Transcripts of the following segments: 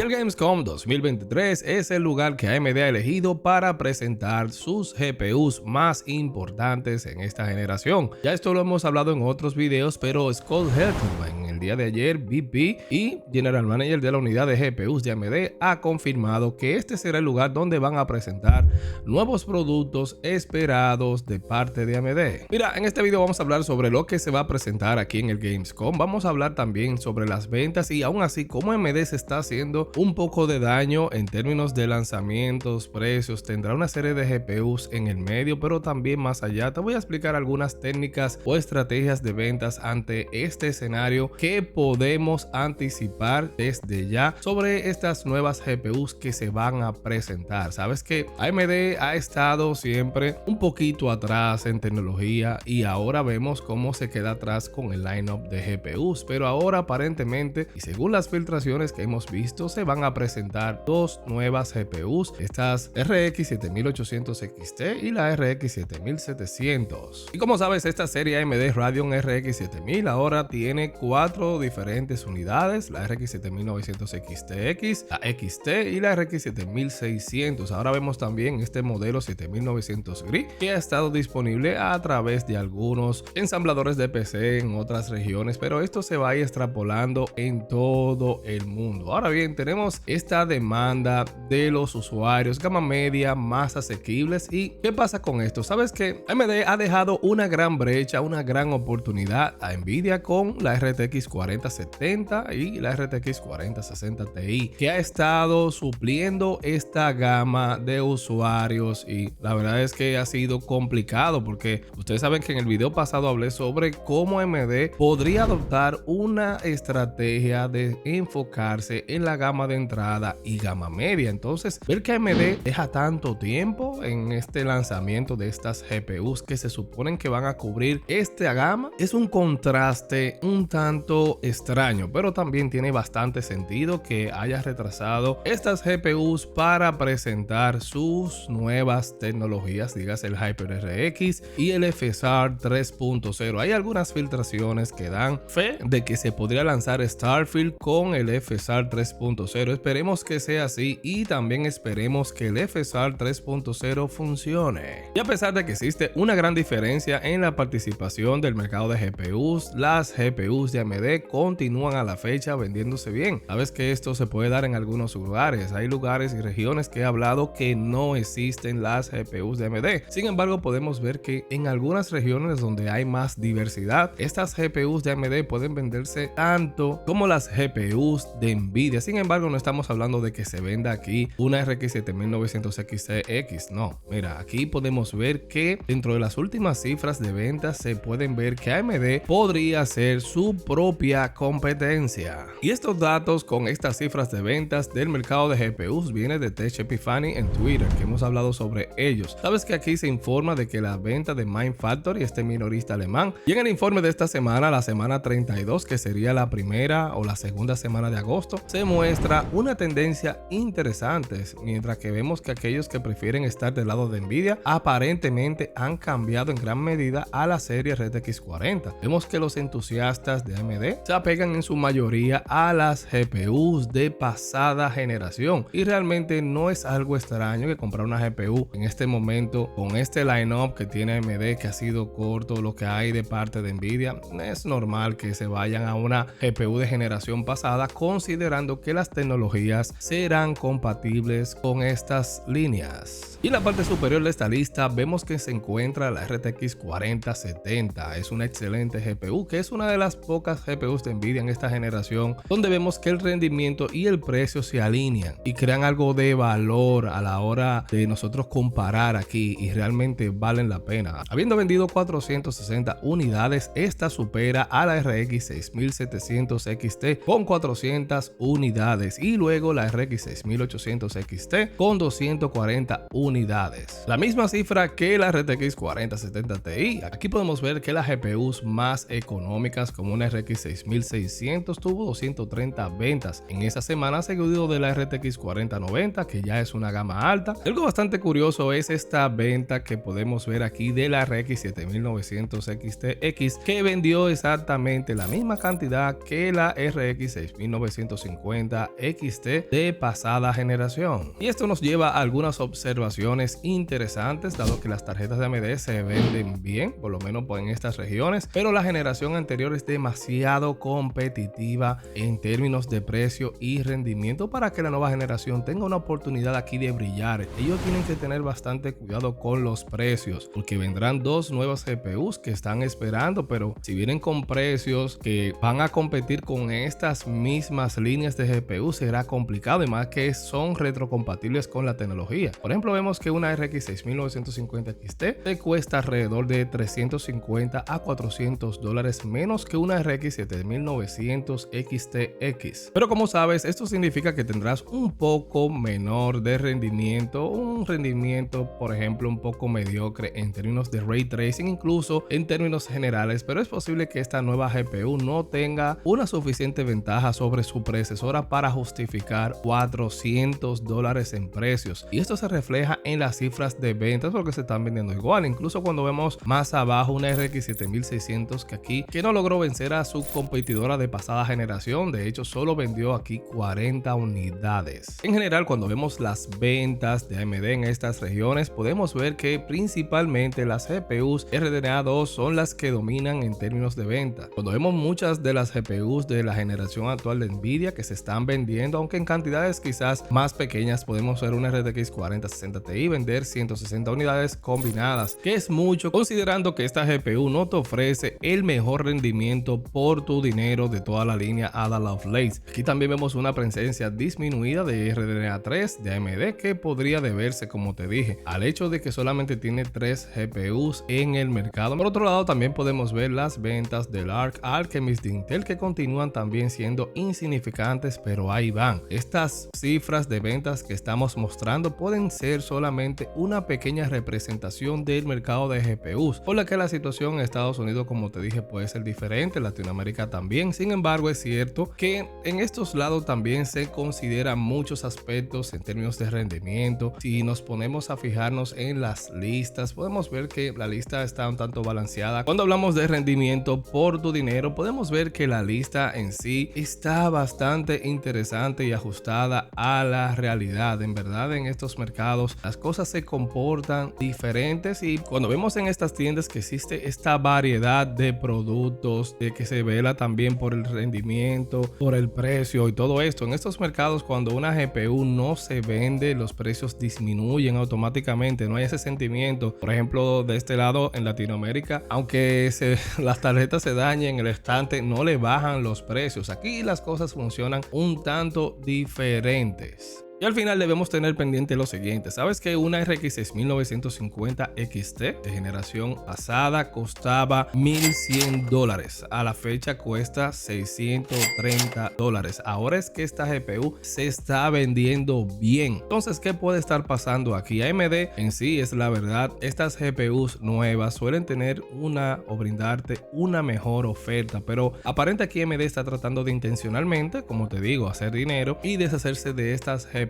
el Gamescom 2023 es el lugar que AMD ha elegido para presentar sus GPUs más importantes en esta generación. Ya esto lo hemos hablado en otros videos, pero Scott Helterman, el día de ayer, VP y General Manager de la unidad de GPUs de AMD, ha confirmado que este será el lugar donde van a presentar nuevos productos esperados de parte de AMD. Mira, en este video vamos a hablar sobre lo que se va a presentar aquí en el Gamescom. Vamos a hablar también sobre las ventas y aún así cómo AMD se está haciendo un poco de daño en términos de lanzamientos, precios. Tendrá una serie de GPUs en el medio, pero también más allá. Te voy a explicar algunas técnicas o estrategias de ventas ante este escenario que podemos anticipar desde ya sobre estas nuevas GPUs que se van a presentar. Sabes que AMD ha estado siempre un poquito atrás en tecnología y ahora vemos cómo se queda atrás con el lineup de GPUs, pero ahora aparentemente y según las filtraciones que hemos visto, se van a presentar dos nuevas GPUs, estas RX 7800 XT y la RX 7700. Y como sabes, esta serie AMD Radeon RX 7000 ahora tiene 4 diferentes unidades: la RX 7900 XTX, la XT y la RX 7600. Ahora vemos también este modelo 7900 Grid que ha estado disponible a través de algunos ensambladores de PC en otras regiones, pero esto se va a ir extrapolando en todo el mundo. Ahora bien, tenemos esta demanda de los usuarios gama media más asequibles. ¿Y qué pasa con esto? Sabes que AMD ha dejado una gran brecha, una gran oportunidad a Nvidia con la RTX 4070 y la RTX 4060 Ti, que ha estado supliendo esta gama de usuarios, y la verdad es que ha sido complicado porque ustedes saben que en el video pasado hablé sobre cómo AMD podría adoptar una estrategia de enfocarse en la gama de entrada y gama media. Entonces, ver que AMD deja tanto tiempo en este lanzamiento de estas GPUs que se suponen que van a cubrir esta gama es un contraste un tanto extraño, pero también tiene bastante sentido que haya retrasado estas GPUs para presentar sus nuevas tecnologías, digas el HyperRX y el FSR 3.0. Hay algunas filtraciones que dan fe de que se podría lanzar Starfield con el FSR 3.0. Esperemos que sea así y también esperemos que el FSR 3.0 funcione. Y a pesar de que existe una gran diferencia en la participación del mercado de GPUs, las GPUs de AMD continúan a la fecha vendiéndose bien. Sabes que esto se puede dar en algunos lugares. Hay lugares y regiones que he hablado que no existen las GPUs de AMD. Sin embargo, podemos ver que en algunas regiones donde hay más diversidad, estas GPUs de AMD pueden venderse tanto como las GPUs de Nvidia. Sin embargo, no estamos hablando de que se venda aquí una RX 7900 XTX. No, mira, aquí podemos ver que dentro de las últimas cifras de ventas se pueden ver que AMD podría ser su propia competencia. Y estos datos con estas cifras de ventas del mercado de GPUs viene de Tech Epiphany en Twitter, que hemos hablado sobre ellos. Sabes que aquí se informa de que la venta de Mind Factory, este minorista alemán, y en el informe de esta semana, la semana 32, que sería la primera o la segunda semana de agosto, se muestra una tendencia interesante, mientras que vemos que aquellos que prefieren estar del lado de Nvidia aparentemente han cambiado en gran medida a la serie RTX 40. Vemos que los entusiastas de AMD se apegan en su mayoría a las GPUs de pasada generación, y realmente no es algo extraño que comprar una GPU en este momento con este lineup que tiene AMD, que ha sido corto lo que hay de parte de Nvidia. Es normal que se vayan a una GPU de generación pasada, considerando que las tecnologías serán compatibles con estas líneas. Y en la parte superior de esta lista vemos que se encuentra la RTX 4070. Es una excelente GPU, que es una de las pocas GPUs de Nvidia en esta generación donde vemos que el rendimiento y el precio se alinean y crean algo de valor a la hora de nosotros comparar aquí, y realmente valen la pena. Habiendo vendido 460 unidades, esta supera a la RX 6700 XT con 400 unidades y luego la RX 6800 XT con 240 unidades. La misma cifra que la RTX 4070 Ti. Aquí podemos ver que las GPUs más económicas como una RX 6600 tuvo 230 ventas en esa semana, seguido de la RTX 4090, que ya es una gama alta. Algo bastante curioso es esta venta que podemos ver aquí de la RX 7900 XTX, que vendió exactamente la misma cantidad que la RX 6950 XT de pasada generación. Y esto nos lleva a algunas observaciones interesantes, dado que las tarjetas de AMD se venden bien, por lo menos en estas regiones, pero la generación anterior es demasiado competitiva en términos de precio y rendimiento para que la nueva generación tenga una oportunidad aquí de brillar. Ellos tienen que tener bastante cuidado con los precios, porque vendrán dos nuevas GPUs que están esperando, pero si vienen con precios que van a competir con estas mismas líneas de GPU, será complicado, y más que son retrocompatibles con la tecnología. Por ejemplo, vemos que una RX 6950 XT te cuesta alrededor de 350 a 400 dólares menos que una RX 7900 XTX. Pero como sabes, esto significa que tendrás un poco menor de rendimiento, un rendimiento por ejemplo un poco mediocre en términos de ray tracing, incluso en términos generales, pero es posible que esta nueva GPU no tenga una suficiente ventaja sobre su predecesora para justificar 400 dólares en precios, y esto se refleja en las cifras de ventas porque se están vendiendo igual. Incluso cuando vemos más abajo una RX 7600 que no logró vencer a su competidora de pasada generación, de hecho solo vendió aquí 40 unidades. En general, cuando vemos las ventas de AMD en estas regiones, podemos ver que principalmente las GPUs RDNA 2 son las que dominan en términos de venta. Cuando vemos muchas de las GPUs de la generación actual de Nvidia que se están vendiendo, aunque en cantidades quizás más pequeñas, podemos ver una RTX 4060 Ti vender 160 unidades combinadas, que es mucho considerando que esta GPU no te ofrece el mejor rendimiento por tu dinero de toda la línea Ada Lovelace. Aquí también vemos una presencia disminuida de RDNA 3 de AMD, que podría deberse, como te dije, al hecho de que solamente tiene 3 GPUs en el mercado. Por otro lado, también podemos ver las ventas del Arc Alchemist de Intel, que continúan también siendo insignificantes, pero ahí van. Estas cifras de ventas que estamos mostrando pueden ser solamente una pequeña representación del mercado de GPUs, por la que la situación en Estados Unidos, como te dije, puede ser diferente, Latinoamérica también. Sin embargo, es cierto que en estos lados también se consideran muchos aspectos en términos de rendimiento. Si nos ponemos a fijarnos en las listas, podemos ver que la lista está un tanto balanceada. Cuando hablamos de rendimiento por tu dinero, podemos ver que la lista en sí está bastante interesante y ajustada a la realidad. En verdad, en estos mercados las cosas se comportan diferentes, y cuando vemos en estas tiendas que existe esta variedad de productos, de que se vela también por el rendimiento, por el precio y todo esto, en estos mercados cuando una GPU no se vende, los precios disminuyen automáticamente. No hay ese sentimiento, por ejemplo, de este lado en Latinoamérica, aunque las tarjetas se dañen en el estante, no le bajan los precios. Aquí las cosas funcionan un tanto diferentes. Y al final debemos tener pendiente lo siguiente. Sabes que una RX 6950 XT de generación pasada costaba 1100 dólares. A la fecha cuesta 630 dólares. Ahora es que esta GPU se está vendiendo bien. Entonces, ¿qué puede estar pasando aquí? AMD en sí, es la verdad, estas GPUs nuevas suelen tener o brindarte una mejor oferta, pero aparente aquí AMD está tratando de intencionalmente, como te digo, hacer dinero y deshacerse de estas GPUs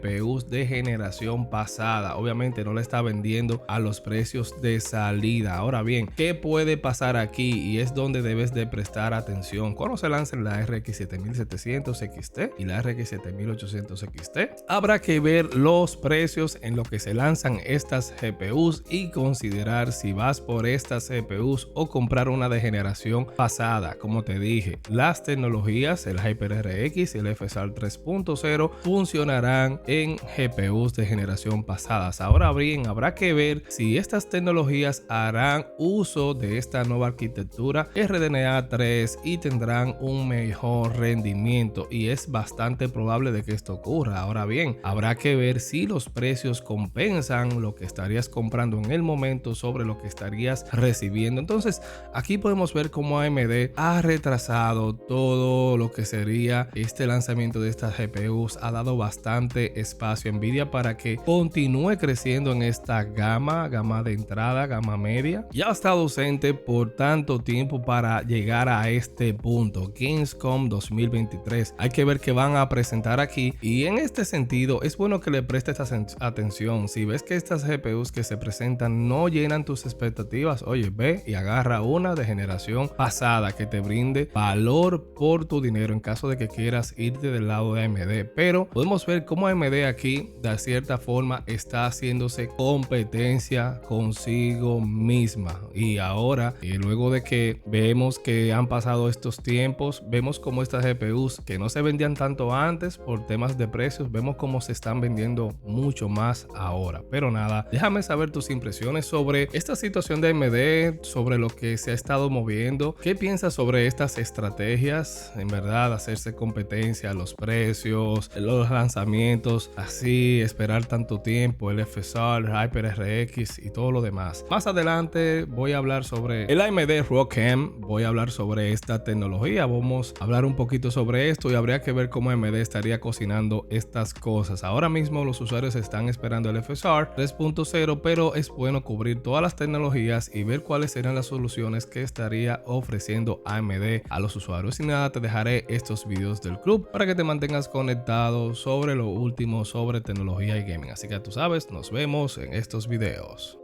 de generación pasada. Obviamente no le está vendiendo a los precios de salida. Ahora bien, ¿qué puede pasar aquí? Y es donde debes de prestar atención. Cuando se lancen la RX 7700 XT y la RX 7800 XT, habrá que ver los precios en lo que se lanzan estas GPUs y considerar si vas por estas GPUs o comprar una de generación pasada. Como te dije, las tecnologías, el HyperRX y el FSR 3.0 funcionarán en GPUs de generación pasadas. Ahora bien, habrá que ver si estas tecnologías harán uso de esta nueva arquitectura RDNA 3 y tendrán un mejor rendimiento, y es bastante probable de que esto ocurra. Ahora bien, habrá que ver si los precios compensan lo que estarías comprando en el momento sobre lo que estarías recibiendo. Entonces aquí podemos ver cómo AMD ha retrasado todo lo que sería este lanzamiento de estas GPUs, ha dado bastante espacio a Nvidia para que continúe creciendo en esta gama de entrada, gama media. Ya ha estado ausente por tanto tiempo para llegar a este punto. Gamescom 2023. Hay que ver qué van a presentar aquí, y en este sentido es bueno que le prestes atención. Si ves que estas GPUs que se presentan no llenan tus expectativas, oye, ve y agarra una de generación pasada que te brinde valor por tu dinero en caso de que quieras irte del lado de AMD. Pero podemos ver cómo AMD aquí de cierta forma está haciéndose competencia consigo misma, y ahora luego de que vemos que han pasado estos tiempos, vemos como estas GPUs que no se vendían tanto antes por temas de precios, vemos cómo se están vendiendo mucho más ahora. Pero nada, déjame saber tus impresiones sobre esta situación de AMD, sobre lo que se ha estado moviendo. ¿Qué piensas sobre estas estrategias? En verdad, hacerse competencia, los precios, los lanzamientos, así esperar tanto tiempo, el FSR, el HyperRX y todo lo demás. Más adelante voy a hablar sobre el AMD ROCm, voy a hablar sobre esta tecnología, vamos a hablar un poquito sobre esto, y habría que ver cómo AMD estaría cocinando estas cosas. Ahora mismo los usuarios están esperando el FSR 3.0, pero es bueno cubrir todas las tecnologías y ver cuáles serían las soluciones que estaría ofreciendo AMD a los usuarios. Y nada, te dejaré estos videos del club para que te mantengas conectado sobre lo último sobre tecnología y gaming. Así que tú sabes, nos vemos en estos videos.